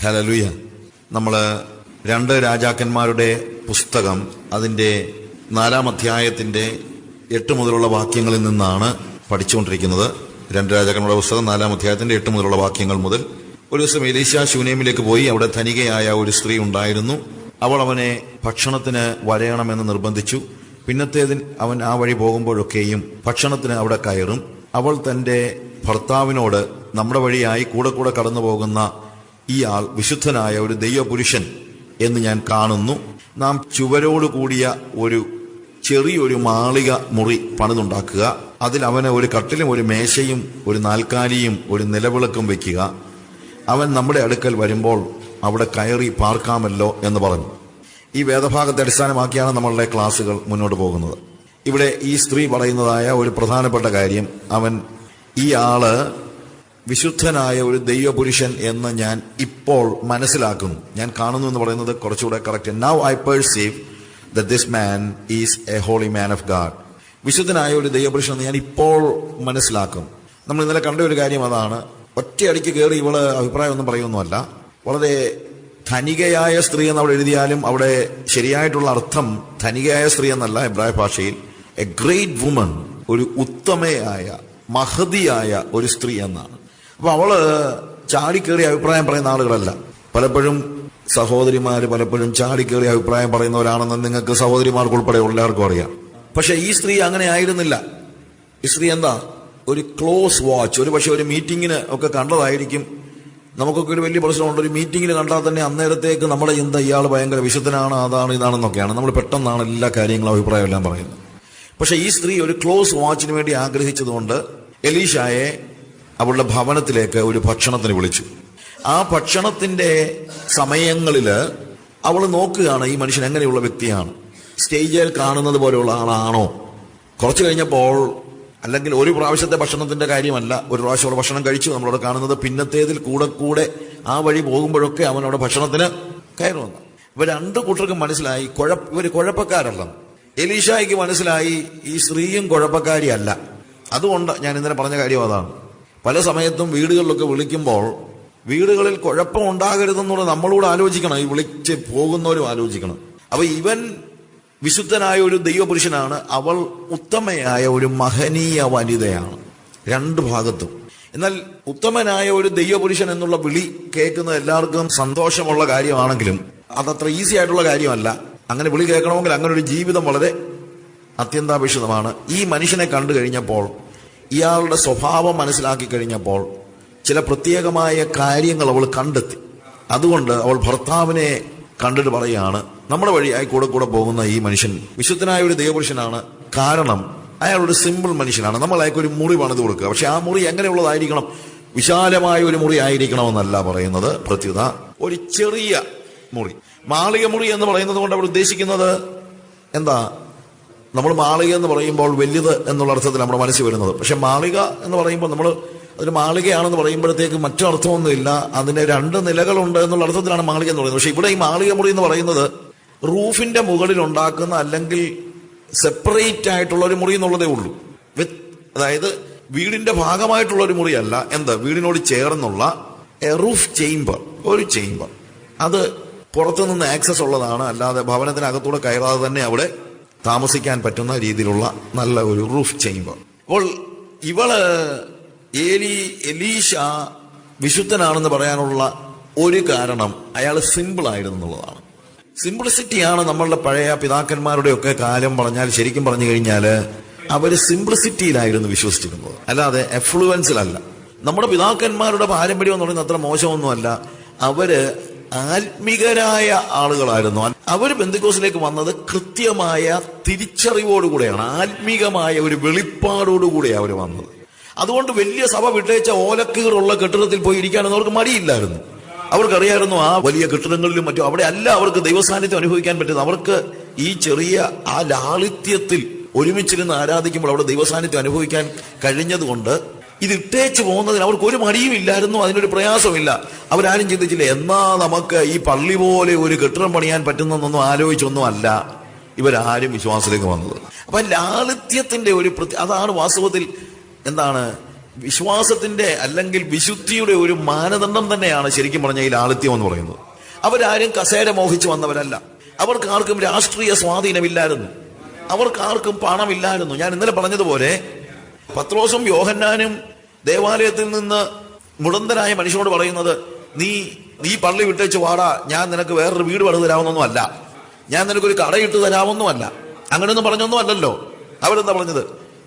Hallelujah. നമ്മൾ 2 രാജാക്കന്മാരുടെ പുസ്തകം അതിൻ്റെ 4-ാം അധ്യായത്തിൻ്റെ 8 മുതലുള്ള വാക്യങ്ങളിൽ നിന്നാണ് പഠിച്ചുകൊണ്ടിരിക്കുന്നത്. 2 രാജാക്കന്മാരുടെ പുസ്തകം 4-ാം അധ്യായത്തിൻ്റെ 8 മുതലുള്ള വാക്യങ്ങൾ മുതൽ. ഒരു ദിവസം എലീശ ശൂനേമിലേക്ക് പോയി. അവിടെ ധനികയായ ഒരു സ്ത്രീ ഉണ്ടായിരുന്നു. അവൾ അവനെ ഭക്ഷണത്തിന് വരയണമെന്ന് നിർബന്ധിച്ചു. പിന്നത്തേതിൽ അവൻ ആ വഴി പോകുമ്പോഴൊക്കെയും ഭക്ഷണത്തിന് അവിടെ കയറും. അവൾ തൻ്റെ ഭർത്താവിനോട്, നമ്മുടെ വഴിയായി കൂടെ കൂടെ കടന്നു പോകുന്ന ഈ ആൾ വിശുദ്ധനായ ഒരു ദൈവപുരുഷൻ എന്ന് ഞാൻ കാണുന്നു. നാം ചുവരോടുകൂടിയ ഒരു ചെറിയൊരു മാളിക മുറി പണിതുണ്ടാക്കുക. അതിൽ അവന് ഒരു കട്ടിലും ഒരു മേശയും ഒരു നാൽക്കാലിയും ഒരു നിലവിളക്കും വയ്ക്കുക. അവൻ നമ്മുടെ അടുക്കൽ വരുമ്പോൾ അവിടെ കയറി പാർക്കാമല്ലോ എന്ന് പറഞ്ഞു. ഈ വേദഭാഗത്തെ അടിസ്ഥാനമാക്കിയാണ് നമ്മളുടെ ക്ലാസ്സുകൾ മുന്നോട്ട് പോകുന്നത്. ഇവിടെ ഈ സ്ത്രീ പറയുന്നതായ ഒരു പ്രധാനപ്പെട്ട കാര്യം, ഈ ആള് വിശുദ്ധനായ ഒരു ദൈവപുരുഷൻ എന്ന് ഞാൻ ഇപ്പോൾ മനസ്സിലാക്കുന്നു, ഞാൻ കാണുന്നു എന്ന് പറയുന്നത് കുറച്ചുകൂടെ correct. Now I perceive that this man is a holy man of God. വിശുദ്ധനായ ഒരു ദൈവപുരുഷൻ എന്ന് ഞാൻ ഇപ്പോൾ മനസ്സിലാക്കും. നമ്മൾ ഇന്നലെ കണ്ട ഒരു കാര്യം അതാണ്. ഒറ്റയടിക്ക് കയറി ഇവള് അഭിപ്രായം ഒന്നും പറയുന്നതല്ല. വളരെ ധനികയായ സ്ത്രീ എന്ന് അവിടെ എഴുതിയാലും അവിടെ ശരിയായിട്ടുള്ള അർത്ഥം ധനികയായ സ്ത്രീ എന്നല്ല എബ്രായ ഭാഷയിൽ. എ ഗ്രേറ്റ് വുമൺ, ഒരു ഉത്തമയായ മഹതിയായ ഒരു സ്ത്രീ എന്നാണ്. അപ്പൊ അവള് ചാടിക്കേറി അഭിപ്രായം പറയുന്ന ആളുകളല്ല. പലപ്പോഴും സഹോദരിമാര് പലപ്പോഴും ചാടിക്കേറി അഭിപ്രായം പറയുന്നവരാണെന്ന് നിങ്ങൾക്ക് സഹോദരിമാർക്ക് ഉൾപ്പെടെ എല്ലാവർക്കും അറിയാം. പക്ഷെ ഈ സ്ത്രീ അങ്ങനെ ആയിരുന്നില്ല. ഈ സ്ത്രീ എന്താ, ഒരു ക്ലോസ് വാച്ച്. ഒരു പക്ഷെ ഒരു മീറ്റിങ്ങിന് ഒക്കെ കണ്ടതായിരിക്കും. നമുക്കൊക്കെ ഒരു വലിയ പ്രശ്നമുണ്ട്. ഒരു മീറ്റിങ്ങിന് കണ്ടാൽ തന്നെ അന്നേരത്തേക്ക് നമ്മുടെ ചിന്ത ഇയാൾ ഭയങ്കര വിശുദ്ധനാണ്, അതാണ് ഇതാണെന്നൊക്കെയാണ്. നമ്മൾ പെട്ടെന്നാണ് എല്ലാ കാര്യങ്ങളും അഭിപ്രായം എല്ലാം പറയുന്നത്. പക്ഷെ ഈ സ്ത്രീ ഒരു ക്ലോസ് വാച്ചിന് വേണ്ടി ആഗ്രഹിച്ചതുകൊണ്ട് എലീശായെ അവളുടെ ഭവനത്തിലേക്ക് ഒരു ഭക്ഷണത്തിന് വിളിച്ചു. ആ ഭക്ഷണത്തിന്റെ സമയങ്ങളിൽ അവൾ നോക്കുകയാണ് ഈ മനുഷ്യൻ എങ്ങനെയുള്ള വ്യക്തിയാണ്. സ്റ്റേജിൽ കാണുന്നത് പോലെയുള്ള ആളാണോ? കുറച്ചു കഴിഞ്ഞപ്പോൾ, അല്ലെങ്കിൽ ഒരു പ്രാവശ്യത്തെ ഭക്ഷണത്തിന്റെ കാര്യമല്ല, ഒരു പ്രാവശ്യം അവിടെ ഭക്ഷണം കഴിച്ചു നമ്മളവിടെ കാണുന്നത്. പിന്നത്തേതിൽ കൂടെ കൂടെ ആ വഴി പോകുമ്പോഴൊക്കെ അവനവിടെ ഭക്ഷണത്തിന് കയറുമെന്ന്. ഇവർ 2 കൂട്ടർക്കും മനസ്സിലായി ഇവർ കുഴപ്പക്കാരല്ല. എലീശായ്ക്ക് മനസ്സിലായി ഈ സ്ത്രീയും കുഴപ്പക്കാരിയല്ല. അതുകൊണ്ട് ഞാൻ ഇന്നലെ പറഞ്ഞ കാര്യം അതാണ്. പല സമയത്തും വീടുകളിലൊക്കെ വിളിക്കുമ്പോൾ വീടുകളിൽ കുഴപ്പം ഉണ്ടാകരുതെന്നുള്ളത് നമ്മളോട് ആലോചിക്കണം, ഈ വിളിച്ച് പോകുന്നവരും ആലോചിക്കണം. അപ്പൊ ഇവൻ വിശുദ്ധനായ ഒരു ദൈവപുരുഷനാണ്, അവൾ ഉത്തമയായ ഒരു മഹനീയ വനിതയാണ്. 2 ഭാഗത്തും. എന്നാൽ ഉത്തമനായ ഒരു ദൈവപുരുഷൻ എന്നുള്ള വിളി കേൾക്കുന്നത് എല്ലാവർക്കും സന്തോഷമുള്ള കാര്യമാണെങ്കിലും അതത്ര ഈസി ആയിട്ടുള്ള കാര്യമല്ല. അങ്ങനെ വിളി കേൾക്കണമെങ്കിൽ അങ്ങനെ ഒരു ജീവിതം വളരെ അത്യന്താപേക്ഷിതമാണ്. ഈ മനുഷ്യനെ കണ്ടു കഴിഞ്ഞപ്പോൾ, ഇയാളുടെ സ്വഭാവം മനസ്സിലാക്കി കഴിഞ്ഞപ്പോൾ ചില പ്രത്യേകമായ കാര്യങ്ങൾ അവൾ കണ്ടെത്തി. അതുകൊണ്ട് അവൾ ഭർത്താവിനെ കണ്ടിട്ട് പറയുകയാണ്, നമ്മുടെ വഴിയായി കൂടെ കൂടെ പോകുന്ന ഈ മനുഷ്യൻ വിശുദ്ധനായ ഒരു ദൈവപുരുഷനാണ്. കാരണം അയാൾ ഒരു സിമ്പിൾ മനുഷ്യനാണ്. നമ്മൾ അയാൾക്ക് ഒരു മുറി പണിത് കൊടുക്കുക. പക്ഷെ ആ മുറി എങ്ങനെയുള്ളതായിരിക്കണം? വിശാലമായ ഒരു മുറി ആയിരിക്കണമെന്നല്ല പറയുന്നത്. പ്രത്യുത ഒരു ചെറിയ മുറി, മാളിക മുറി എന്ന് പറയുന്നത് കൊണ്ട് അവർ ഉദ്ദേശിക്കുന്നത് എന്താ? നമ്മൾ മാളിക എന്ന് പറയുമ്പോൾ വലുത് എന്നുള്ള അർത്ഥത്തിൽ നമ്മുടെ മനസ്സിൽ വരുന്നത്. പക്ഷെ മാളിക എന്ന് പറയുമ്പോൾ നമ്മൾ അതൊരു മാളികയാണെന്ന് പറയുമ്പോഴത്തേക്ക് മറ്റൊരർത്ഥമൊന്നുമില്ല. അതിന് 2 നിലകളുണ്ട് എന്നുള്ള അർത്ഥത്തിലാണ് മാളിക എന്ന് പറയുന്നത്. പക്ഷെ ഇവിടെ ഈ മാളിക മുറി എന്ന് പറയുന്നത് റൂഫിന്റെ മുകളിൽ ഉണ്ടാക്കുന്ന, അല്ലെങ്കിൽ സെപ്പറേറ്റ് ആയിട്ടുള്ള ഒരു മുറി എന്നുള്ളതേ ഉള്ളൂ. അതായത് വീടിന്റെ ഭാഗമായിട്ടുള്ള ഒരു മുറിയല്ല. വീടിനോട് ചേർന്നുള്ള റൂഫ് ചേംബർ, ഒരു ചേംബർ. അത് പുറത്തുനിന്ന് ആക്സസ് ഉള്ളതാണ്. അല്ലാതെ ഭവനത്തിനകത്തൂടെ കയറാതെ തന്നെ അവിടെ താമസിക്കാൻ പറ്റുന്ന രീതിയിലുള്ള നല്ല ഒരു റൂഫ് ചേംബർ. അപ്പോൾ ഇവള് എലീശ വിശുദ്ധനാണെന്ന് പറയാനുള്ള ഒരു കാരണം അയാൾ സിമ്പിൾ ആയിരുന്നു എന്നുള്ളതാണ്. സിംപ്ലിസിറ്റിയാണ് നമ്മളുടെ പഴയ പിതാക്കന്മാരുടെ ഒക്കെ കാലം പറഞ്ഞാൽ, ശരിക്കും പറഞ്ഞു കഴിഞ്ഞാൽ അവര് സിംപ്ലിസിറ്റിയിലായിരുന്നു വിശ്വസിച്ചിരുന്നത്, അല്ലാതെ എഫ്ലുവൻസിലല്ല. നമ്മുടെ പിതാക്കന്മാരുടെ പാരമ്പര്യം എന്ന് പറയുന്നത് അത്ര മോശമൊന്നുമല്ല. അവര് ആത്മികരായ ആളുകളായിരുന്നു. അവർ പെന്തക്കോസ്തിലേക്ക് വന്നത് കൃത്യമായ തിരിച്ചറിവോടുകൂടെയാണ്, ആത്മീകമായ ഒരു വെളിപ്പാടോടുകൂടെയാണ് അവർ വന്നത്. അതുകൊണ്ട് വലിയ സഭ വിട്ടേച്ച ഓലക്കീറുള്ള കെട്ടിടത്തിൽ പോയി ഇരിക്കാനൊന്നും അവർക്ക് മടിയില്ലായിരുന്നു. അവർക്കറിയായിരുന്നു ആ വലിയ കെട്ടിടങ്ങളിലും മറ്റും അവിടെ അല്ല അവർക്ക് ദൈവസാന്നിധ്യം അനുഭവിക്കാൻ പറ്റുന്നത്. അവർക്ക് ഈ ചെറിയ ആ ലാളിത്യത്തിൽ ഒരുമിച്ചിരുന്ന് ആരാധിക്കുമ്പോൾ അവിടെ ദൈവസാന്നിധ്യം അനുഭവിക്കാൻ കഴിഞ്ഞതുകൊണ്ട് ഇത് ഇട്ടേച്ച് പോകുന്നതിന് അവർക്ക് ഒരു മടിയും ഇല്ലായിരുന്നു, അതിനൊരു പ്രയാസമില്ല. അവരാരും ചിന്തിച്ചില്ല എന്നാ നമുക്ക് ഈ പള്ളി പോലെ ഒരു കെട്ടിടം പണിയാൻ പറ്റുന്നൊന്നും ആലോചിച്ചൊന്നും അല്ല ഇവരാരും വിശ്വാസത്തിലേക്ക് വന്നത്. അപ്പൊ ലാളിത്യത്തിന്റെ ഒരു അതാണ് വാസ്തവത്തിൽ എന്താണ് വിശ്വാസത്തിന്റെ അല്ലെങ്കിൽ വിശുദ്ധിയുടെ ഒരു മാനദണ്ഡം തന്നെയാണ് ശരിക്കും പറഞ്ഞ ഈ ലാളിത്യം എന്ന് പറയുന്നത്. അവരാരും കസേര മോഹിച്ചു വന്നവരല്ല. അവർക്കാർക്കും രാഷ്ട്രീയ സ്വാധീനമില്ലായിരുന്നു. അവർക്കാർക്കും പണമില്ലായിരുന്നു. ഞാൻ ഇന്നലെ പറഞ്ഞതുപോലെ പത്രോസും യോഹന്നാനും ദേവാലയത്തിൽ നിന്ന് മുടന്തനായ മനുഷ്യനോട് പറയുന്നത്, നീ പള്ളി വിട്ടേച്ച് വാടാ, ഞാൻ നിനക്ക് വേറൊരു വീട് പണിത് തരാമെന്നൊന്നുമല്ല, ഞാൻ നിനക്കൊരു കടയിട്ട് തരാമെന്നുമല്ല, അങ്ങനെയൊന്നും പറഞ്ഞൊന്നും അല്ലല്ലോ. അവരെന്താ പറഞ്ഞത്?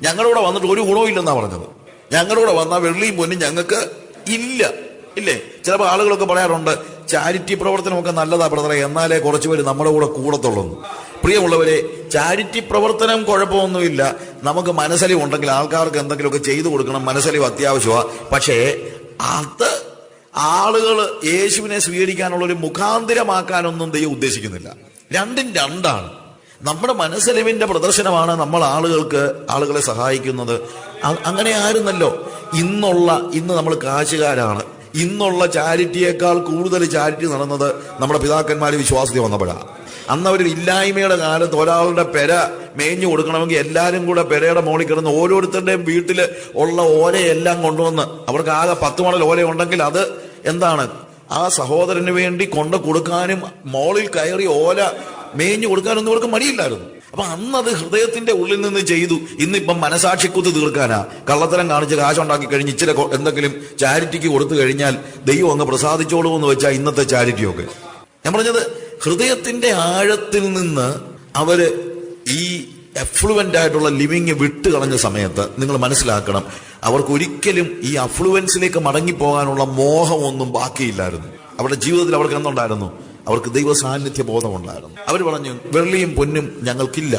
ഞങ്ങളുടെ വന്നിട്ട് ഒരു ഗുണവും പറഞ്ഞത്. ഞങ്ങളുടെ വന്നാൽ വെള്ളിയും പൊന്നും ഞങ്ങൾക്ക് ഇല്ലേ. ചിലപ്പോൾ ആളുകളൊക്കെ പറയാറുണ്ട്, ചാരിറ്റി പ്രവർത്തനമൊക്കെ നല്ലതാ ബ്രദറെ, എന്നാലേ കുറച്ചുപേര് നമ്മുടെ കൂടെ കൂടത്തുള്ളൂ. പ്രിയമുള്ളവരെ, ചാരിറ്റി പ്രവർത്തനം കുഴപ്പമൊന്നുമില്ല. നമുക്ക് മനസ്സലിവ് ഉണ്ടെങ്കിൽ ആൾക്കാർക്ക് എന്തെങ്കിലുമൊക്കെ ചെയ്തു കൊടുക്കണം, മനസ്സലിവ് അത്യാവശ്യമാണ്. പക്ഷേ അത് ആളുകൾ യേശുവിനെ സ്വീകരിക്കാനുള്ളൊരു മുഖാന്തിരമാക്കാനൊന്നും ദൈവം ഉദ്ദേശിക്കുന്നില്ല. രണ്ടും രണ്ടാണ്. നമ്മുടെ മനസ്സലിവിന്റെ പ്രദർശനമാണ് നമ്മൾ ആളുകളെ സഹായിക്കുന്നത്. അങ്ങനെ ആയിരുന്നല്ലോ. ഇന്ന് നമ്മൾ കാശുകാരാണ്. ഇന്നുള്ള ചാരിറ്റിയേക്കാൾ കൂടുതൽ ചാരിറ്റി നടന്നത് നമ്മുടെ പിതാക്കന്മാർ വിശ്വാസത്തിൽ വന്നപ്പോഴാണ്. അന്നവർ ഇല്ലായ്മയുടെ കാലത്ത് ഒരാളുടെ പെര മേഞ്ഞു കൊടുക്കണമെങ്കിൽ എല്ലാവരും കൂടെ പെരയുടെ മോളിൽ കിടന്ന് ഓരോരുത്തരുടെയും വീട്ടിൽ ഉള്ള ഓലയെല്ലാം കൊണ്ടുവന്ന്, അവർക്ക് ആകെ 10 മണൽ ഓല ഉണ്ടെങ്കിൽ അത് എന്താണ്, ആ സഹോദരന് വേണ്ടി കൊണ്ട് കൊടുക്കാനും മോളിൽ കയറി ഓല മേഞ്ഞു കൊടുക്കാനൊന്നും അവർക്ക് മടിയില്ലായിരുന്നു. അപ്പൊ അന്നത് ഹൃദയത്തിന്റെ ഉള്ളിൽ നിന്ന് ചെയ്തു. ഇന്നിപ്പം മനസാക്ഷിക്കുത്ത് തീർക്കാനാ, കള്ളത്തരം കാണിച്ച് കാശുണ്ടാക്കി കഴിഞ്ഞ് ഇച്ചിരി എന്തെങ്കിലും ചാരിറ്റിക്ക് കൊടുത്തു കഴിഞ്ഞാൽ ദൈവം അങ്ങ് പ്രസാദിച്ചോളൂ എന്ന് വെച്ചാൽ ഇന്നത്തെ ചാരിറ്റിയൊക്കെ. ഞാൻ പറഞ്ഞത്, ഹൃദയത്തിന്റെ ആഴത്തിൽ നിന്ന് അവര് ഈ എഫ്ലുവന്റ് ആയിട്ടുള്ള ലിവിങ് വിട്ട് കളഞ്ഞ സമയത്ത് നിങ്ങൾ മനസ്സിലാക്കണം, അവർക്ക് ഒരിക്കലും ഈ അഫ്ലുവൻസിലേക്ക് മടങ്ങിപ്പോകാനുള്ള മോഹമൊന്നും ബാക്കിയില്ലായിരുന്നു. അവരുടെ ജീവിതത്തിൽ അവർക്ക് എന്തുണ്ടായിരുന്നു? അവർക്ക് ദൈവ സാന്നിധ്യ ബോധമുണ്ടായിരുന്നു. അവർ പറഞ്ഞു, വെള്ളിയും പൊന്നും ഞങ്ങൾക്കില്ല,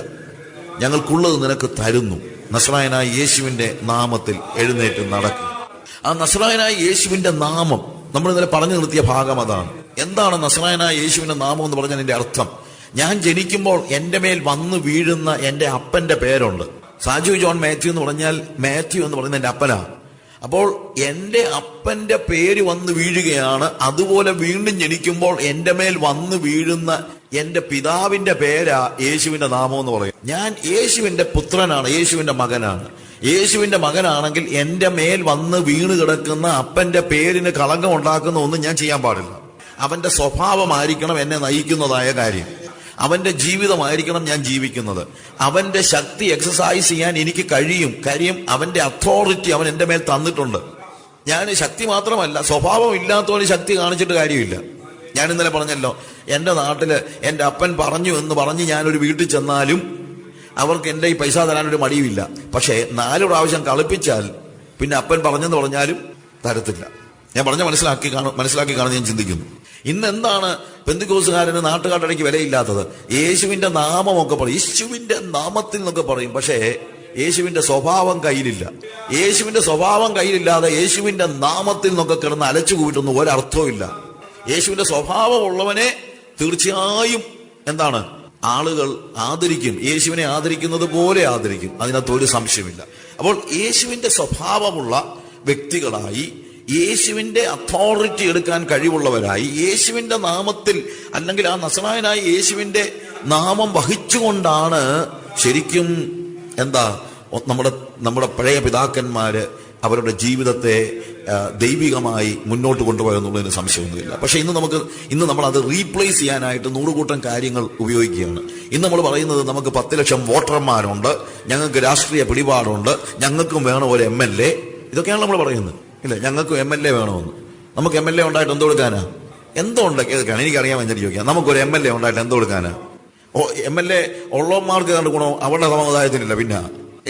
ഞങ്ങൾക്കുള്ളത് നിനക്ക് തരുന്നു. നസ്രായനായ യേശുവിന്റെ നാമത്തിൽ എഴുന്നേറ്റ് നടക്കുക. ആ നസ്രായനായ യേശുവിന്റെ നാമം നമ്മൾ ഇന്നലെ പറഞ്ഞു നിർത്തിയ ഭാഗം അതാണ്. എന്താണ് നസ്രായനായ യേശുവിന്റെ നാമം എന്ന് പറഞ്ഞാൽ അതിന്റെ അർത്ഥം? ഞാൻ ജനിക്കുമ്പോൾ എന്റെ മേൽ വന്നു വീഴുന്ന എന്റെ അപ്പന്റെ പേരുണ്ട്. സാജു ജോൺ മാത്യു എന്ന് പറഞ്ഞാൽ, മാത്യു എന്ന് പറയുന്നത് എന്റെ അപ്പനാണ്. അപ്പോൾ എന്റെ അപ്പന്റെ പേര് വന്ന് വീഴുകയാണ്. അതുപോലെ വീണ്ടും ജനിക്കുമ്പോൾ എന്റെ മേൽ വന്ന് വീഴുന്ന എന്റെ പിതാവിന്റെ പേരാ യേശുവിന്റെ നാമം എന്ന് പറയും. ഞാൻ യേശുവിന്റെ പുത്രനാണ്, യേശുവിന്റെ മകനാണ്. യേശുവിന്റെ മകനാണെങ്കിൽ എന്റെ മേൽ വന്ന് വീണ് കിടക്കുന്ന അപ്പന്റെ പേരിന് കളങ്കം ഉണ്ടാക്കുന്ന ഒന്നും ഞാൻ ചെയ്യാൻ പാടില്ല. അവന്റെ സ്വഭാവമായിരിക്കണം എന്നെ നയിക്കുന്നതായ കാര്യം. അവന്റെ ജീവിതമായിരിക്കണം ഞാൻ ജീവിക്കുന്നത്. അവന്റെ ശക്തി എക്സസൈസ് ചെയ്യാൻ എനിക്ക് കഴിയും. കാര്യം അവന്റെ അതോറിറ്റി അവൻ എന്റെ മേൽ തന്നിട്ടുണ്ട്. ഞാൻ ശക്തി മാത്രമല്ല, സ്വഭാവം ഇല്ലാത്തവന് ശക്തി കാണിച്ചിട്ട് കാര്യമില്ല. ഞാൻ ഇന്നലെ പറഞ്ഞല്ലോ, എന്റെ നാട്ടില് എന്റെ അപ്പൻ പറഞ്ഞു എന്ന് പറഞ്ഞ് ഞാനൊരു വീട്ടിൽ ചെന്നാലും അവർക്ക് എന്റെ ഈ പൈസ തരാനൊരു മടിയുമില്ല. പക്ഷേ 4 പ്രാവശ്യം കളിപ്പിച്ചാൽ പിന്നെ അപ്പൻ പറഞ്ഞെന്ന് പറഞ്ഞാലും തരത്തില്ല. ഞാൻ മനസ്സിലാക്കി കാണും ഞാൻ ചിന്തിക്കുന്നു. ഇന്ന് എന്താണ് പെന്തിക്കോസുകാരന് നാട്ടുകാരുടെ വിലയില്ലാത്തത്? യേശുവിന്റെ നാമമൊക്കെ പറയും, യേശുവിന്റെ നാമത്തിൽ എന്നൊക്കെ പറയും. പക്ഷേ യേശുവിന്റെ സ്വഭാവം കയ്യിലില്ല. യേശുവിന്റെ സ്വഭാവം കയ്യിലില്ലാതെ യേശുവിന്റെ നാമത്തിൽ നിന്നൊക്കെ കിടന്ന് അലച്ചു കൂട്ടൊന്നും ഒരർത്ഥവുമില്ല. യേശുവിന്റെ സ്വഭാവം ഉള്ളവനെ തീർച്ചയായും എന്താണ് ആളുകൾ ആദരിക്കും. യേശുവിനെ ആദരിക്കുന്നത് പോലെ ആദരിക്കും. അതിനകത്ത് ഒരു സംശയമില്ല. അപ്പോൾ യേശുവിന്റെ സ്വഭാവമുള്ള വ്യക്തികളായി, യേശുവിന്റെ അതോറിറ്റി എടുക്കാൻ കഴിവുള്ളവരായി, യേശുവിന്റെ നാമത്തിൽ അല്ലെങ്കിൽ ആ നസറായനായ യേശുവിന്റെ നാമം വഹിച്ചുകൊണ്ടാണ് ശരിക്കും നമ്മുടെ പഴയ പിതാക്കന്മാര് അവരുടെ ജീവിതത്തെ ദൈവികമായി മുന്നോട്ട് കൊണ്ടുപോയെന്നുള്ളതിന് സംശയമൊന്നുമില്ല. പക്ഷെ ഇന്ന് നമ്മൾ അത് റീപ്ലേസ് ചെയ്യാനായിട്ട് 100 കൂട്ടം കാര്യങ്ങൾ ഉപയോഗിക്കുകയാണ്. ഇന്ന് നമ്മൾ പറയുന്നത്, നമുക്ക് 10 ലക്ഷം വോട്ടർമാരുണ്ട്, ഞങ്ങൾക്ക് രാഷ്ട്രീയ പിടിപാടുണ്ട്, ഞങ്ങൾക്കും വേണം ഒരു MLA. ഇതൊക്കെയാണ് നമ്മൾ പറയുന്നത്. ഇല്ല, ഞങ്ങൾക്ക് MLA വേണമെന്ന്. നമുക്ക് MLA ഉണ്ടായിട്ട് എന്ത് കൊടുക്കാനാ? എന്തോ ഉണ്ടാക്കിയതൊക്കെയാണ് എനിക്കറിയാൻ വേണ്ടി ചോദിക്കാം. നമുക്കൊരു MLA ഉണ്ടായിട്ട് എന്ത് കൊടുക്കാനാ? MLA ഉള്ളവന്മാർക്ക് കണ്ട് ഗുണം അവരുടെ സമുദായത്തിനില്ല, പിന്നെ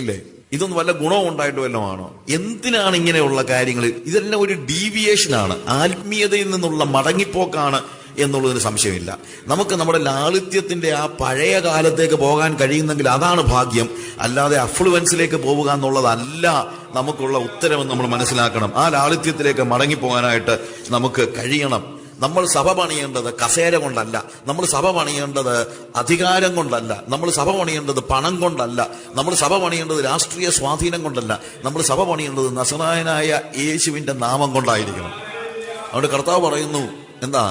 ഇല്ലേ? ഇതൊന്നും വല്ല ഗുണവും ഉണ്ടായിട്ട് വല്ലതും ആണോ? എന്തിനാണ് ഇങ്ങനെയുള്ള കാര്യങ്ങൾ? ഇതെല്ലാം ഒരു ഡീവിയേഷനാണ്, ആത്മീയതയിൽ നിന്നുള്ള മടങ്ങിപ്പോക്കാണ് എന്നുള്ളതിന് സംശയമില്ല. നമുക്ക് നമ്മുടെ ലാളിത്യത്തിന്റെ ആ പഴയ കാലത്തേക്ക് പോകാൻ കഴിയുന്നെങ്കിൽ അതാണ് ഭാഗ്യം. അല്ലാതെ അഫ്ലുവൻസിലേക്ക് പോവുക എന്നുള്ളതല്ല നമുക്കുള്ള ഉത്തരമെന്ന് നമ്മൾ മനസ്സിലാക്കണം. ആ ലാളിത്യത്തിലേക്ക് മടങ്ങിപ്പോകാനായിട്ട് നമുക്ക് കഴിയണം. നമ്മൾ സഭ പണിയേണ്ടത് കസേര കൊണ്ടല്ല, നമ്മൾ സഭ പണിയേണ്ടത് അധികാരം കൊണ്ടല്ല, നമ്മൾ സഭ പണിയേണ്ടത് പണം കൊണ്ടല്ല, നമ്മൾ സഭ പണിയേണ്ടത് രാഷ്ട്രീയ സ്വാധീനം കൊണ്ടല്ല, നമ്മൾ സഭ പണിയേണ്ടത് നസറായനായ യേശുവിന്റെ നാമം കൊണ്ടായിരിക്കണം. അതുകൊണ്ട് കർത്താവ് പറയുന്നു, എന്താ,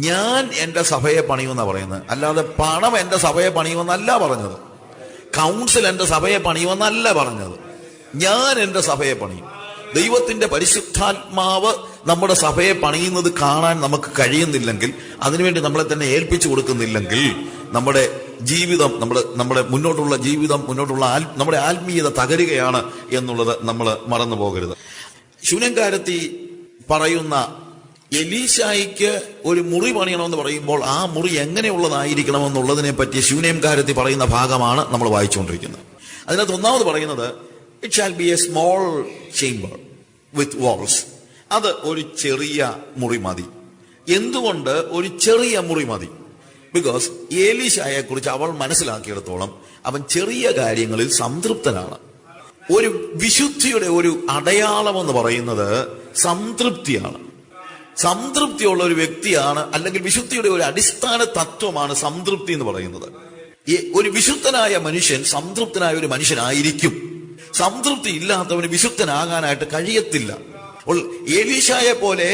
ഞാൻ എന്റെ സഭയെ പണിയുമെന്നാ പറയുന്നത്, അല്ലാതെ പണം എന്റെ സഭയെ പണിയുമെന്നല്ല പറഞ്ഞത്. കൗൺസിൽ എന്റെ സഭയെ പണിയുമെന്നല്ല പറഞ്ഞത്. ഞാൻ എന്റെ സഭയെ പണിയും. ദൈവത്തിന്റെ പരിശുദ്ധാത്മാവ് നമ്മുടെ സഭയെ പണിയുന്നത് കാണാൻ നമുക്ക് കഴിയുന്നില്ലെങ്കിൽ, അതിനുവേണ്ടി നമ്മളെ തന്നെ ഏൽപ്പിച്ചു കൊടുക്കുന്നില്ലെങ്കിൽ, നമ്മുടെ ജീവിതം, നമ്മുടെ മുന്നോട്ടുള്ള ജീവിതം, നമ്മുടെ ആത്മീയത തകരുകയാണ് എന്നുള്ളത് നമ്മൾ മറന്നു പോകരുത്. ശൂന്യംകാരത്തി പറയുന്ന എലീശായിക്ക് ഒരു മുറി പണിയണമെന്ന് പറയുമ്പോൾ ആ മുറി എങ്ങനെയുള്ളതായിരിക്കണമെന്നുള്ളതിനെ പറ്റി ശൂന്യംകാരത്തി പറയുന്ന ഭാഗമാണ് നമ്മൾ വായിച്ചുകൊണ്ടിരിക്കുന്നത്. അതിനകത്ത് ഒന്നാമത് പറയുന്നത്, it shall be a small chamber with walls. അത് ഒരു ചെറിയ മുറി മതി. എന്തുകൊണ്ട് ഒരു ചെറിയ മുറി മതി? ബിക്കോസ് എലീശായെ കുറിച്ച് അവൾ മനസ്സിലാക്കിയിടത്തോളം അവൻ ചെറിയ കാര്യങ്ങളിൽ സംതൃപ്തനാണ്. ഒരു വിശുദ്ധിയുടെ ഒരു അടയാളം എന്ന് പറയുന്നത് സംതൃപ്തിയാണ്. സംതൃപ്തിയുള്ള ഒരു വ്യക്തിയാണ്, അല്ലെങ്കിൽ വിശുദ്ധിയുടെ ഒരു അടിസ്ഥാന തത്വമാണ് സംതൃപ്തി എന്ന് പറയുന്നത്. ഒരു വിശുദ്ധനായ മനുഷ്യൻ സംതൃപ്തനായ ഒരു മനുഷ്യനായിരിക്കും. സംതൃപ്തി ഇല്ലാത്തവന് വിശുദ്ധനാകാനായിട്ട് കഴിയത്തില്ല. അപ്പോൾ എലീശായെ പോലെ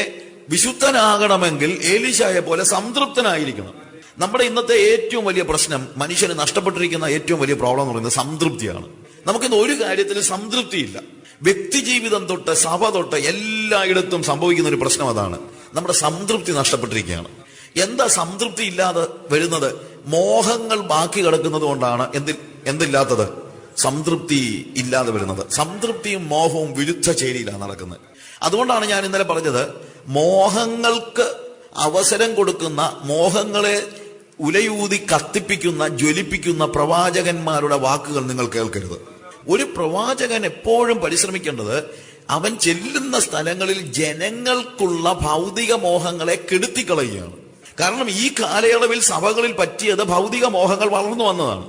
വിശുദ്ധനാകണമെങ്കിൽ എലീശായെ പോലെ സംതൃപ്തനായിരിക്കണം. നമ്മുടെ ഇന്നത്തെ ഏറ്റവും വലിയ പ്രശ്നം, മനുഷ്യന് നഷ്ടപ്പെട്ടിരിക്കുന്ന ഏറ്റവും വലിയ പ്രോബ്ലം എന്ന് പറയുന്നത് സംതൃപ്തിയാണ്. നമുക്കിന്ന് ഒരു കാര്യത്തിൽ സംതൃപ്തിയില്ല. വ്യക്തി ജീവിതം തൊട്ട് സഭ തൊട്ട് എല്ലായിടത്തും സംഭവിക്കുന്ന ഒരു പ്രശ്നം അതാണ്. നമ്മുടെ സംതൃപ്തി നഷ്ടപ്പെട്ടിരിക്കുകയാണ്. എന്താ സംതൃപ്തി ഇല്ലാതെ വരുന്നത്? മോഹങ്ങൾ ബാക്കി കിടക്കുന്നത് കൊണ്ടാണ് എന്തില്ലാത്തത്? സംതൃപ്തി ഇല്ലാതെ വരുന്നത്. സംതൃപ്തിയും മോഹവും വിരുദ്ധ ചേരിയിലാണ് നടക്കുന്നത്. അതുകൊണ്ടാണ് ഞാൻ ഇന്നലെ പറഞ്ഞത്, മോഹങ്ങൾക്ക് അവസരം കൊടുക്കുന്ന, മോഹങ്ങളെ ഉലയൂതി കത്തിപ്പിക്കുന്ന, ജ്വലിപ്പിക്കുന്ന പ്രവാചകന്മാരുടെ വാക്കുകൾ നിങ്ങൾ കേൾക്കരുത്. ഒരു പ്രവാചകൻ എപ്പോഴും പരിശ്രമിക്കേണ്ടത് അവൻ ചെല്ലുന്ന സ്ഥലങ്ങളിൽ ജനങ്ങൾക്കുള്ള ഭൗതിക മോഹങ്ങളെ കെടുത്തിക്കളയുകയാണ്. കാരണം ഈ കാലയളവിൽ സഭകളിൽ പറ്റിയത് ഭൗതിക മോഹങ്ങൾ വളർന്നു വന്നതാണ്.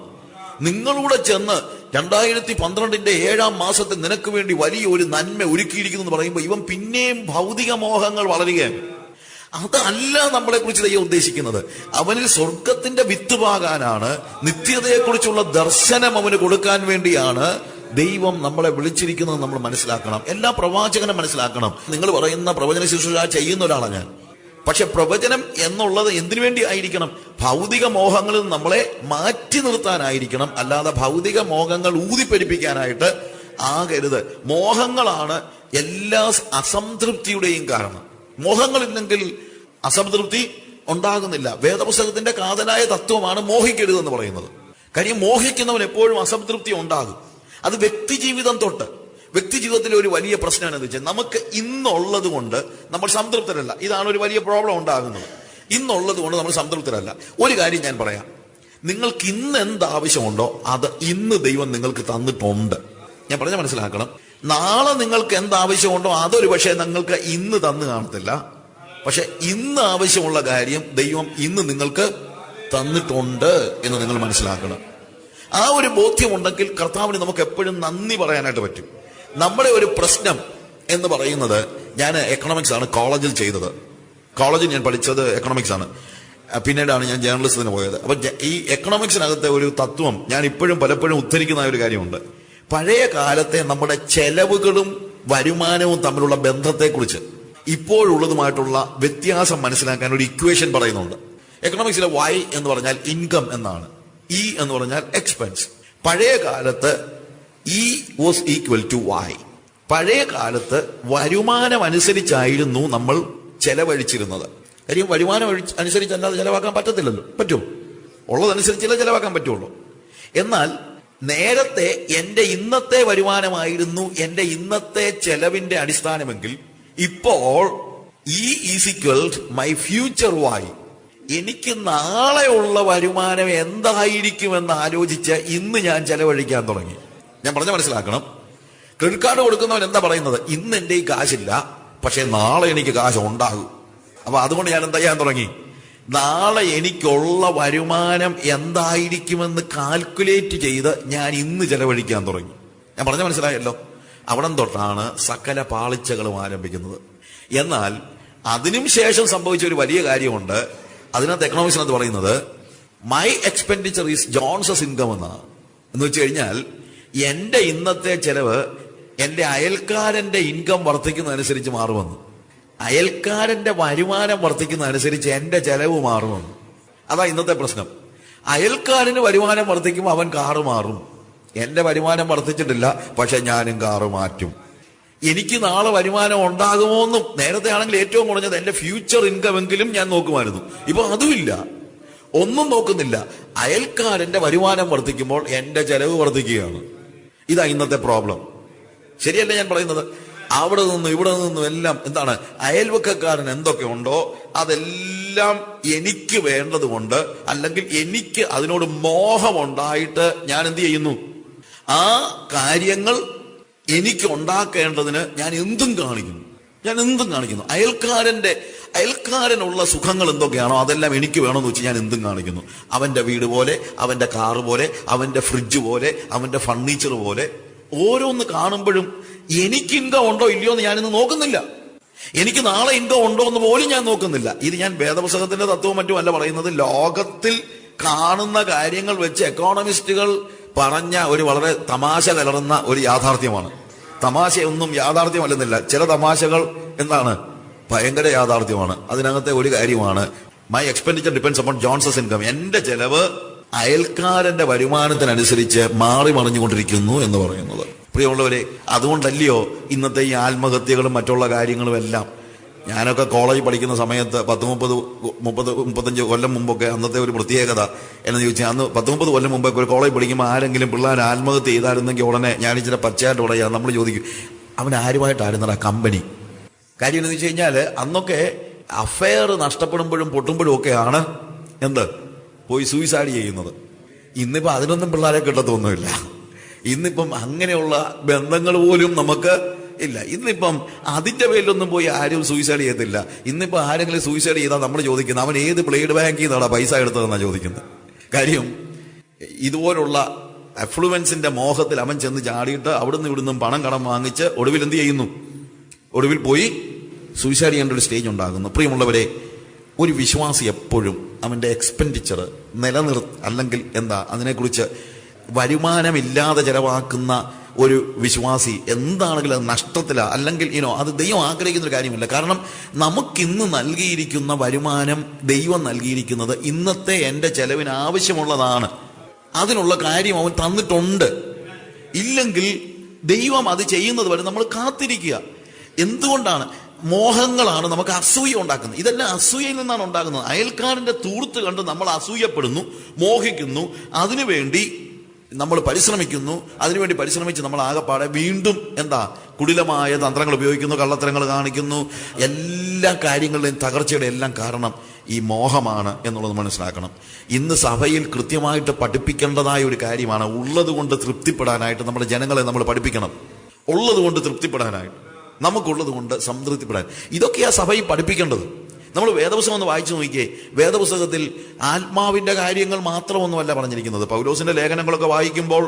നിങ്ങളൂടെ ചെന്ന് 2012 7-ാം മാസത്തിൽ നിനക്ക് വേണ്ടി വലിയ ഒരു നന്മ ഒരുക്കിയിരിക്കുന്നു എന്ന് പറയുമ്പോൾ ഇവൻ പിന്നെയും ഭൗതിക മോഹങ്ങൾ വളരുകയാണ്. അതല്ല നമ്മളെ കുറിച്ച് ദൈവം ഉദ്ദേശിക്കുന്നത്. അവനിൽ സ്വർഗത്തിന്റെ വിത്ത് പാകാനാണ്, നിത്യതയെക്കുറിച്ചുള്ള ദർശനം അവന് കൊടുക്കാൻ വേണ്ടിയാണ് ദൈവം നമ്മളെ വിളിച്ചിരിക്കുന്നത്. നമ്മൾ മനസ്സിലാക്കണം. എല്ലാ പ്രവാചകനും മനസ്സിലാക്കണം. നിങ്ങൾ പറയുന്ന പ്രവചന ശുശ്രൂഷ ചെയ്യുന്ന ഒരാളാണ് ഞാൻ. പക്ഷെ പ്രവചനം എന്നുള്ളത് എന്തിനു വേണ്ടി ആയിരിക്കണം? ഭൗതിക മോഹങ്ങളിൽ നമ്മളെ മാറ്റി നിർത്താനായിരിക്കണം, അല്ലാതെ ഭൗതിക മോഹങ്ങൾ ഊതിപ്പെരിപ്പിക്കാനായിട്ട് ആകരുത്. മോഹങ്ങളാണ് എല്ലാ അസംതൃപ്തിയുടെയും കാരണം. മോഹങ്ങളില്ലെങ്കിൽ അസംതൃപ്തി ഉണ്ടാകുന്നില്ല. വേദപുസ്തകത്തിന്റെ കാതലായ തത്വമാണ് മോഹിക്കരുതെന്ന് പറയുന്നത്. കാര്യം മോഹിക്കുന്നവൻ എപ്പോഴും അസംതൃപ്തി ഉണ്ടാകും. അത് വ്യക്തിജീവിതം തൊട്ട്, വ്യക്തിജീവിതത്തിലെ ഒരു വലിയ പ്രശ്നമാണ് എന്ന് വെച്ചാൽ, നമുക്ക് ഇന്നുള്ളത് കൊണ്ട് നമ്മൾ സംതൃപ്തരല്ല. ഇതാണ് ഒരു വലിയ പ്രോബ്ലം ഉണ്ടാകുന്നത്. ഇന്നുള്ളത് കൊണ്ട് നമ്മൾ സംതൃപ്തരല്ല. ഒരു കാര്യം ഞാൻ പറയാം, നിങ്ങൾക്ക് ഇന്ന് എന്താവശ്യമുണ്ടോ അത് ഇന്ന് ദൈവം നിങ്ങൾക്ക് തന്നിട്ടുണ്ട്. ഞാൻ പറഞ്ഞ മനസ്സിലാക്കണം. നാളെ നിങ്ങൾക്ക് എന്താവശ്യമുണ്ടോ അതൊരു പക്ഷേ നിങ്ങൾക്ക് ഇന്ന് തന്നു കാണത്തില്ല. പക്ഷെ ഇന്ന് ആവശ്യമുള്ള കാര്യം ദൈവം ഇന്ന് നിങ്ങൾക്ക് തന്നിട്ടുണ്ട് എന്ന് നിങ്ങൾ മനസ്സിലാക്കണം. ആ ഒരു ബോധ്യമുണ്ടെങ്കിൽ കർത്താവിന് നമുക്ക് എപ്പോഴും നന്ദി പറയാനായിട്ട് പറ്റും. നമ്മുടെ ഒരു പ്രശ്നം എന്ന് പറയുന്നത്, ഞാൻ എക്കണോമിക്സ് ആണ് കോളേജിൽ ചെയ്തത്. കോളേജിൽ ഞാൻ പഠിച്ചത് എക്കണോമിക്സ് ആണ്. പിന്നീടാണ് ഞാൻ ജേർണലിസത്തിന് പോയത്. അപ്പൊ ഈ എക്കണോമിക്സിനകത്തെ ഒരു തത്വം ഞാൻ ഇപ്പോഴും പലപ്പോഴും ഉദ്ധരിക്കുന്ന ഒരു കാര്യമുണ്ട്. പഴയ കാലത്തെ നമ്മുടെ ചെലവുകളും വരുമാനവും തമ്മിലുള്ള ബന്ധത്തെക്കുറിച്ച്, ഇപ്പോഴുള്ളതുമായിട്ടുള്ള വ്യത്യാസം മനസ്സിലാക്കാൻ ഒരു ഇക്വേഷൻ പറയുന്നുണ്ട്. എക്കണോമിക്സിലെ Y എന്ന് പറഞ്ഞാൽ ഇൻകം എന്നാണ്, E എന്ന് പറഞ്ഞാൽ എക്സ്പെൻസ്. പഴയ കാലത്ത് E was equal to Y. പഴയ കാലത്ത് വരുമാനം അനുസരിച്ചായിരുന്നു നമ്മൾ ചെലവഴിച്ചിരുന്നത്. കാര്യം വരുമാനം അനുസരിച്ചല്ലാതെ ചെലവാക്കാൻ പറ്റത്തില്ലല്ലോ. പറ്റുമോ? ഉള്ളതനുസരിച്ചല്ലേ ചെലവാക്കാൻ പറ്റുള്ളൂ. എന്നാൽ നേരത്തെ എന്റെ ഇന്നത്തെ വരുമാനമായിരുന്നു എന്റെ ഇന്നത്തെ ചെലവിന്റെ അടിസ്ഥാനമെങ്കിൽ, ഇപ്പോൾ E is equal my future Y. എനിക്ക് നാളെയുള്ള വരുമാനം എന്തായിരിക്കുമെന്ന് ആലോചിച്ച് ഇന്ന് ഞാൻ ചെലവഴിക്കാൻ തുടങ്ങി. ഞാൻ പറഞ്ഞ മനസ്സിലാക്കണം. ക്രെഡിറ്റ് കാർഡ് കൊടുക്കുന്നവൻ എന്താ പറയുന്നത്? ഇന്ന് എന്റെ ഈ കാശില്ല, പക്ഷെ നാളെ എനിക്ക് കാശ് ഉണ്ടാകും. അപ്പൊ അതുകൊണ്ട് ഞാൻ എന്താ ചെയ്യാൻ തുടങ്ങി? നാളെ എനിക്കുള്ള വരുമാനം എന്തായിരിക്കുമെന്ന് കാൽക്കുലേറ്റ് ചെയ്ത് ഞാൻ ഇന്ന് ചെലവഴിക്കാൻ തുടങ്ങി. ഞാൻ പറഞ്ഞ മനസ്സിലായല്ലോ. അവിടം തൊട്ടാണ് സകല പാളിച്ചകളും ആരംഭിക്കുന്നത്. എന്നാൽ അതിനും ശേഷം സംഭവിച്ച ഒരു വലിയ കാര്യമുണ്ട്. അതിനകത്ത് എക്കണോമിക്സിനകത്ത് പറയുന്നത് മൈ എക്സ്പെൻഡിച്ചർ ഈസ് ജോൺസസ് ഇൻകം എന്നാണ്. എന്ന് വെച്ച് കഴിഞ്ഞാൽ എന്റെ ഇന്നത്തെ ചെലവ് എന്റെ അയൽക്കാരന്റെ ഇൻകം വർദ്ധിക്കുന്നതനുസരിച്ച് മാറുമെന്ന്, അയൽക്കാരന്റെ വരുമാനം വർദ്ധിക്കുന്നതനുസരിച്ച് എന്റെ ചെലവ് മാറുമെന്ന്. അതാ ഇന്നത്തെ പ്രശ്നം. അയൽക്കാരന് വരുമാനം വർദ്ധിക്കുമ്പോൾ അവൻ കാറ് മാറും. എന്റെ വരുമാനം വർദ്ധിച്ചിട്ടില്ല, പക്ഷെ ഞാനും കാറ് മാറ്റും. എനിക്ക് നാളെ വരുമാനം ഉണ്ടാകുമോ എന്നും, നേരത്തെ ആണെങ്കിൽ ഏറ്റവും കുറഞ്ഞത് എന്റെ ഫ്യൂച്ചർ ഇൻകം എങ്കിലും ഞാൻ നോക്കുമായിരുന്നു. ഇപ്പൊ അതുമില്ല, ഒന്നും നോക്കുന്നില്ല. അയൽക്കാരന്റെ വരുമാനം വർദ്ധിക്കുമ്പോൾ എന്റെ ചെലവ് വർദ്ധിക്കുകയാണ്. ഇതാ ഇന്നത്തെ പ്രോബ്ലം. ശരിയല്ല ഞാൻ പറയുന്നത്? അവിടെ നിന്നും ഇവിടെ നിന്നും എല്ലാം എന്താണ്, അയൽവക്കക്കാരൻ എന്തൊക്കെ ഉണ്ടോ അതെല്ലാം എനിക്ക് വേണ്ടതുകൊണ്ട്, അല്ലെങ്കിൽ എനിക്ക് അതിനോട് മോഹമുണ്ടായിട്ട് ഞാൻ എന്ത് ചെയ്യുന്നു, ആ കാര്യങ്ങൾ എനിക്ക് ഉണ്ടാക്കേണ്ടതിന് ഞാൻ എന്തും കാണിക്കുന്നു. അയൽക്കാരനുള്ള സുഖങ്ങൾ എന്തൊക്കെയാണോ അതെല്ലാം എനിക്ക് വേണമെന്ന് വെച്ച് ഞാൻ എന്തും കാണിക്കുന്നു. അവന്റെ വീട് പോലെ, അവന്റെ കാറ് പോലെ, അവന്റെ ഫ്രിഡ്ജ് പോലെ, അവന്റെ ഫർണിച്ചർ പോലെ ഓരോന്ന് കാണുമ്പോഴും എനിക്ക് ഇൻകം ഉണ്ടോ ഇല്ലയോ എന്ന് ഞാനിന്ന് നോക്കുന്നില്ല. എനിക്ക് നാളെ ഇൻകം ഉണ്ടോ എന്ന് പോലും ഞാൻ നോക്കുന്നില്ല. ഇത് ഞാൻ വേദപുസ്തകത്തിന്റെ തത്വവും മറ്റും അല്ല പറയുന്നത്. ലോകത്തിൽ കാണുന്ന കാര്യങ്ങൾ വെച്ച് എക്കോണമിസ്റ്റുകൾ പറഞ്ഞ ഒരു വളരെ തമാശ കലർന്ന ഒരു യാഥാർത്ഥ്യമാണ്. തമാശയൊന്നും യാഥാർത്ഥ്യമല്ലെന്നില്ല. ചില തമാശകൾ എന്താണ്, ഭയങ്കര യാഥാർത്ഥ്യമാണ്. അതിനകത്തെ ഒരു കാര്യമാണ്, my expenditure depends upon Joneses income. എന്റെ ചെലവ് അയൽക്കാരന്റെ വരുമാനത്തിനനുസരിച്ച് മാറി മറിഞ്ഞുകൊണ്ടിരിക്കുന്നു എന്ന് പറയുന്നത്. പ്രിയമുള്ളവരെ, അതുകൊണ്ടല്ലയോ ഇന്നത്തെ ഈ ആത്മഹത്യകളും മറ്റുള്ള കാര്യങ്ങളും എല്ലാം. ഞാനൊക്കെ കോളേജ് പഠിക്കുന്ന സമയത്ത് 35 കൊല്ലം മുമ്പൊക്കെ അന്നത്തെ ഒരു പ്രത്യേകത എന്ന് ചോദിച്ചാൽ, അന്ന് 30 കൊല്ലം മുമ്പൊക്കെ ഒരു കോളേജ് പഠിക്കുമ്പോൾ ആരെങ്കിലും പിള്ളേർ ആത്മഹത്യ ചെയ്തായിരുന്നെങ്കിൽ ഉടനെ ഞാനിച്ചിരി പച്ചയായിട്ട് പറയാം, നമ്മൾ ചോദിക്കും അവൻ ആരുമായിട്ടായിരുന്നടാ കമ്പനി. കാര്യം എന്ന് വെച്ച് കഴിഞ്ഞാൽ അന്നൊക്കെ അഫെയർ നഷ്ടപ്പെടുമ്പോഴും പൊട്ടുമ്പോഴും ഒക്കെയാണ് പോയി സൂയിസൈഡ് ചെയ്യുന്നത്. ഇന്നിപ്പോൾ അതിനൊന്നും പിള്ളേരെ കിട്ടത്തൊന്നുമില്ല. ഇന്നിപ്പം അങ്ങനെയുള്ള ബന്ധങ്ങൾ പോലും നമുക്ക് ഇല്ല. ഇന്നിപ്പം അതിന്റെ പേരിലൊന്നും പോയി ആരും സൂയിസൈഡ് ചെയ്യത്തില്ല. ഇന്നിപ്പോൾ ആരെങ്കിലും സൂയിസൈഡ് ചെയ്താൽ നമ്മൾ ചോദിക്കുന്നത് അവൻ ഏത് ബ്ലേഡ് ബാങ്കിൽ നിന്നാണ് പൈസ എടുത്തതെന്നാണ് ചോദിക്കുന്നത്. കാര്യം ഇതുപോലുള്ള അഫ്ലുവൻസിന്റെ മോഹത്തിൽ അവൻ ചെന്ന് ചാടിയിട്ട് അവിടുന്ന് ഇവിടുന്നും പണം കടം വാങ്ങിച്ച് ഒടുവിൽ എന്ത് ചെയ്യുന്നു, ഒടുവിൽ പോയി സൂയിസൈഡ് ചെയ്യേണ്ട ഒരു സ്റ്റേജ് ഉണ്ടാകുന്നു. പ്രിയമുള്ളവരെ, ഒരു വിശ്വാസി എപ്പോഴും അവന്റെ എക്സ്പെൻഡിച്ചർ അല്ലെങ്കിൽ അതിനെക്കുറിച്ച് വരുമാനമില്ലാതെ ചെലവാക്കുന്ന ഒരു വിശ്വാസി എന്താണെങ്കിലും അത് നഷ്ടത്തിലാണ്, അല്ലെങ്കിൽ അത് ദൈവം ആഗ്രഹിക്കുന്ന ഒരു കാര്യമില്ല. കാരണം നമുക്കിന്ന് നൽകിയിരിക്കുന്ന വരുമാനം ദൈവം നൽകിയിരിക്കുന്നത് ഇന്നത്തെ എൻ്റെ ചെലവിന് ആവശ്യമുള്ളതാണ്. അതിനുള്ള കാര്യം അവൻ തന്നിട്ടുണ്ട്. ഇല്ലെങ്കിൽ ദൈവം അത് ചെയ്യുന്നത് വരെ നമ്മൾ കാത്തിരിക്കുക. എന്തുകൊണ്ടാണ്? മോഹങ്ങളാണ് നമുക്ക് അസൂയ ഉണ്ടാക്കുന്നത്. ഇതെല്ലാം അസൂയയിൽ നിന്നാണ് ഉണ്ടാകുന്നത്. അയൽക്കാരന്റെ തൂർത്ത് കണ്ട് നമ്മൾ അസൂയപ്പെടുന്നു, മോഹിക്കുന്നു, അതിനുവേണ്ടി നമ്മൾ പരിശ്രമിക്കുന്നു. അതിനുവേണ്ടി പരിശ്രമിച്ച് നമ്മൾ ആകെപ്പാടെ വീണ്ടും കുടിലമായ തന്ത്രങ്ങൾ ഉപയോഗിക്കുന്നു, കള്ളത്തരങ്ങൾ കാണിക്കുന്നു. എല്ലാ കാര്യങ്ങളുടെയും തകർച്ചയുടെ എല്ലാം കാരണം ഈ മോഹമാണ് എന്നുള്ളത് മനസ്സിലാക്കണം. ഇന്ന് സഭയിൽ കൃത്യമായിട്ട് പഠിപ്പിക്കേണ്ടതായ ഒരു കാര്യമാണ്. ഉള്ളത് കൊണ്ട് തൃപ്തിപ്പെടാനായിട്ട് നമ്മുടെ ജനങ്ങളെ നമ്മൾ പഠിപ്പിക്കണം. ഉള്ളത് കൊണ്ട് തൃപ്തിപ്പെടാനായിട്ട്, നമുക്കുള്ളത് കൊണ്ട് സംതൃപ്തിപ്പെടാൻ. ഇതൊക്കെയാ സഭയിൽ പഠിപ്പിക്കേണ്ടത്. നമ്മൾ വേദപുസ്തകം ഒന്ന് വായിച്ചു നോക്കിയേ. വേദപുസ്തകത്തിൽ ആത്മാവിന്റെ കാര്യങ്ങൾ മാത്രമൊന്നുമല്ല പറഞ്ഞിരിക്കുന്നത്. പൗലോസിന്റെ ലേഖനങ്ങളൊക്കെ വായിക്കുമ്പോൾ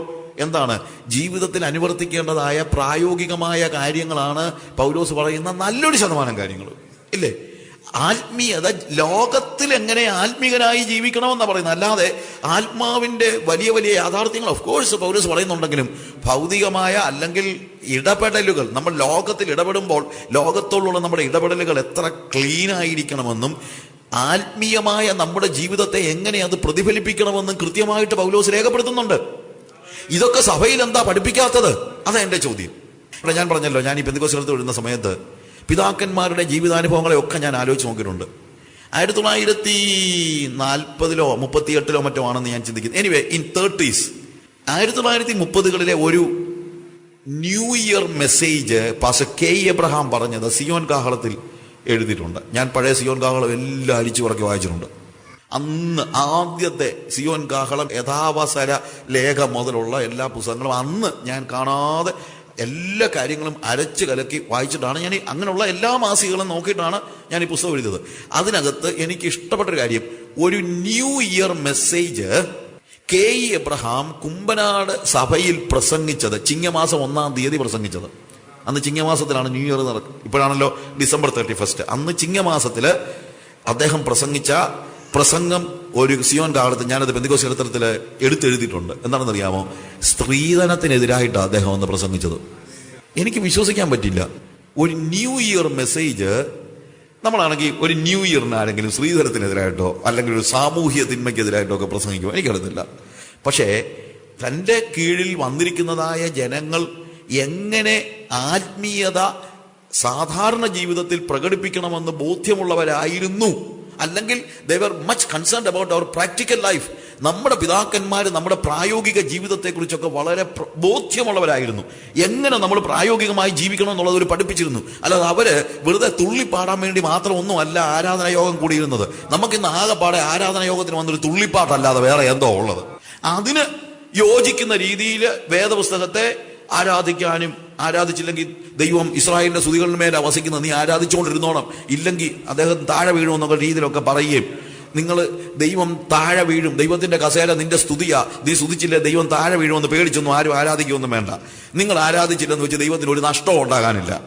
ജീവിതത്തിൽ അനുവർത്തിക്കേണ്ടതായ പ്രായോഗികമായ കാര്യങ്ങളാണ് പൗലോസ് പറയുന്ന നല്ലൊരു ശതമാനം കാര്യങ്ങൾ, ഇല്ലേ? ആത്മീയത, ലോകത്തിൽ എങ്ങനെ ആത്മീയനായി ജീവിക്കണമെന്നാണ് പറയുന്നത്. അല്ലാതെ ആത്മാവിന്റെ വലിയ വലിയ യാഥാർത്ഥ്യങ്ങൾ ഓഫ് കോഴ്സ് പൗലോസ് പറയുന്നുണ്ടെങ്കിലും ഭൗതികമായ അല്ലെങ്കിൽ ഇടപെടലുകൾ, നമ്മൾ ലോകത്തിൽ ഇടപെടുമ്പോൾ ലോകത്തോടുള്ള നമ്മുടെ ഇടപെടലുകൾ എത്ര ക്ലീൻ ആയിരിക്കണമെന്നും ആത്മീയമായ നമ്മുടെ ജീവിതത്തെ എങ്ങനെ അത് പ്രതിഫലിപ്പിക്കണമെന്നും കൃത്യമായിട്ട് പൗലോസ് രേഖപ്പെടുത്തുന്നുണ്ട്. ഇതൊക്കെ സഭയിൽ എന്താ പഠിപ്പിക്കാത്തത്? അതാ എന്റെ ചോദ്യം. ഞാൻ പറഞ്ഞല്ലോ, ഞാൻ ഈ പെന്തക്കോസ്ത് വരുന്ന സമയത്ത് പിതാക്കന്മാരുടെ ജീവിതാനുഭവങ്ങളെ ഒക്കെ ഞാൻ ആലോചിച്ച് നോക്കിയിട്ടുണ്ട്. 1940 38 മറ്റോ ആണെന്ന് ഞാൻ ചിന്തിക്കുന്നു. എനിവേ, ഇൻ 30s 1930കളിലെ ഒരു new year message pastor K Abraham പറഞ്ഞത് സിയോൻ കാഹളത്തിൽ എഴുതിയിട്ടുണ്ട്. ഞാൻ പഴയ സിയോൻ കാഹളം എല്ലാം അരിച്ചു പറക്കി വായിച്ചിട്ടുണ്ട്. അന്ന് ആദ്യത്തെ സിയോൻ കാഹളം യഥാവസര ലേഖ മുതലുള്ള എല്ലാ പുസ്തകങ്ങളും അന്ന് ഞാൻ കാണാതെ എല്ലാ കാര്യങ്ങളും അരച്ച് കലക്കി വായിച്ചിട്ടാണ് ഞാൻ അങ്ങനെയുള്ള എല്ലാ മാസികകളും നോക്കിയിട്ടാണ് ഞാൻ ഈ പുസ്തകം എഴുതിയത്. അതിനകത്ത് എനിക്ക് ഇഷ്ടപ്പെട്ടൊരു കാര്യം, ഒരു new year message K Abraham Kumbanad സഭയിൽ പ്രസംഗിച്ചത് ചിങ്ങമാസം 1-ാം തീയതി പ്രസംഗിച്ചത്. അന്ന് ചിങ്ങമാസത്തിലാണ് ന്യൂ ഇയർ നടക്കുക. ഇപ്പോഴാണല്ലോ ഡിസംബർ 31. അന്ന് ചിങ്ങമാസത്തില് അദ്ദേഹം പ്രസംഗിച്ച പ്രസംഗം ഒരു സിയോൻ കാലത്ത് ഞാനത് പെന്തക്കോസ്ത് ചരിത്രത്തിൽ എടുത്തെഴുതിയിട്ടുണ്ട്. എന്താണെന്നറിയാമോ? സ്ത്രീധനത്തിനെതിരായിട്ടാണ് അദ്ദേഹം അന്ന് പ്രസംഗിച്ചത്. എനിക്ക് വിശ്വസിക്കാൻ പറ്റില്ല. ഒരു ന്യൂ ഇയർ മെസ്സേജ്, നമ്മളാണെങ്കിൽ ഒരു ന്യൂ ഇയറിന് ആരെങ്കിലും സ്ത്രീധനത്തിനെതിരായിട്ടോ അല്ലെങ്കിൽ ഒരു സാമൂഹ്യ തിന്മയ്ക്കെതിരായിട്ടോ ഒക്കെ പ്രസംഗിക്കുമോ? എനിക്കറിയത്തില്ല. പക്ഷേ തൻ്റെ കീഴിൽ വന്നിരിക്കുന്നതായ ജനങ്ങൾ എങ്ങനെ ആത്മീയത സാധാരണ ജീവിതത്തിൽ പ്രകടിപ്പിക്കണമെന്ന് ബോധ്യമുള്ളവരായിരുന്നു. അല്ലെങ്കിൽ they were much concerned about our practical life. നമ്മുടെ പിതാക്കന്മാർ നമ്മുടെ പ്രായോഗിക ജീവിതത്തെക്കുറിച്ചൊക്കെ വളരെ ബോധ്യമുള്ളവരായിരുന്നു. എങ്ങനെ നമ്മൾ പ്രായോഗികമായി ജീവിക്കണം എന്നുള്ളത് അവർ പഠിപ്പിച്ചിരുന്നു. അല്ലാതെ അവര് വെറുതെ തുള്ളിപ്പാടാൻ വേണ്ടി മാത്രം ഒന്നും അല്ല ആരാധനാ യോഗം കൂടിയിരുന്നത്. നമുക്കിന്ന് ആകെപ്പാടെ ആരാധനാ യോഗത്തിന് വന്നൊരു തുള്ളിപ്പാട്ടല്ലാതെ വേറെ എന്തോ ഉള്ളത്. അതിന് യോജിക്കുന്ന രീതിയിൽ വേദപുസ്തകത്തെ ആരാധിക്കാനും, ആരാധിച്ചില്ലെങ്കിൽ ദൈവം ഇസ്രായേലിന്റെ സ്തുതികളുടെ മേലെ വസിക്കുന്നത്, നീ ആരാധിച്ചുകൊണ്ടിരുന്നോണം, ഇല്ലെങ്കിൽ അദ്ദേഹം താഴെ വീഴുമെന്നൊക്കെ രീതിയിലൊക്കെ പറയുകയും, നിങ്ങൾ ദൈവം താഴെ വീഴും, ദൈവത്തിന്റെ കസേര നിന്റെ സ്തുതിയാ, നീ സ്തുതിച്ചില്ലേ ദൈവം താഴെ വീഴുമെന്ന് പേടിച്ചൊന്നും ആരും ആരാധിക്കുകയൊന്നും വേണ്ട. നിങ്ങൾ ആരാധിച്ചില്ലെന്ന് വെച്ച് ദൈവത്തിന് ഒരു നഷ്ടവും ഉണ്ടാകാനില്ല.